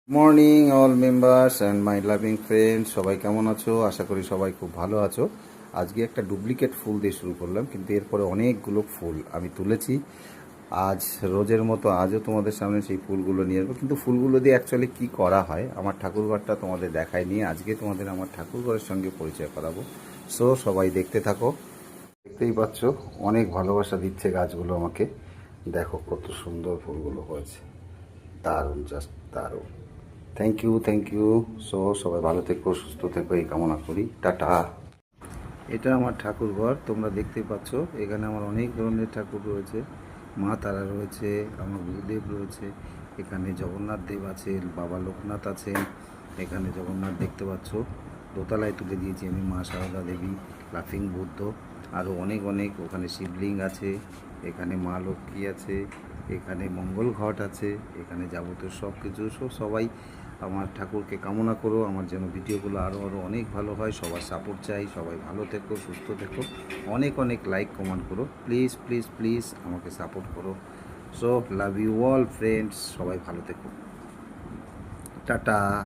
Morning all members and my loving friends, সবাই কেমন আছো? আশা করি সবাই খুব ভালো আছো। আজকে একটা ডুপ্লিকেট ফুল দিয়ে শুরু করলাম, কিন্তু এরপরে অনেকগুলো ফুল আমি তুলেছি। আজ রোজের মতো আজও তোমাদের সামনে সেই ফুলগুলো নিয়ে আসবো, কিন্তু ফুলগুলো দিয়ে অ্যাকচুয়ালি কী করা হয় আমার ঠাকুরঘরটা তোমাদের দেখায়নি। আজকে তোমাদের আমার ঠাকুরঘরের সঙ্গে পরিচয় করাবো। সো সবাই দেখতে থাকো। দেখতেই পাচ্ছ অনেক ভালোবাসা দিচ্ছে গাছগুলো আমাকে। দেখো কত সুন্দর ফুলগুলো হয়েছে, দারুণ, জাস্ট দারুণ। Thank you, thank you. So সবাই ভালো থেকো, সুস্থ থেকো, এই কামনা করি। টাটা। এটা আমার ঠাকুর ঘর, তোমরা দেখতেই পাচ্ছ। এখানে আমার অনেক ধরনের ঠাকুর রয়েছে। মা তারা রয়েছে, আমার গুরুদেব রয়েছে, এখানে জগন্নাথ দেব আছে, বাবা লোকনাথ আছেন। এখানে জগন্নাথ দেখতে পাচ্ছ, দোতলায় তুলে দিয়েছি আমি, মা সারদা দেবী, লাফিং বুদ্ধ, আরও অনেক অনেক। ওখানে শিবলিঙ্গ আছে, এখানে মা লক্ষ্মী আছে, এখানে মঙ্গল ঘট আছে, এখানে যাবতীয় সব কিছু। সবাই আমার ঠাকুরকে কামনা করো আমার যেন ভিডিওগুলো আরও আরও অনেক ভালো হয়। সবার সাপোর্ট চাই, সবাই ভালো থেকো, সুস্থ থেকো, অনেক অনেক লাইক কমেন্ট করো, প্লিজ প্লিজ প্লিজ আমাকে সাপোর্ট করো। So love you all friends, সবাই ভালো থেকো, টাটা।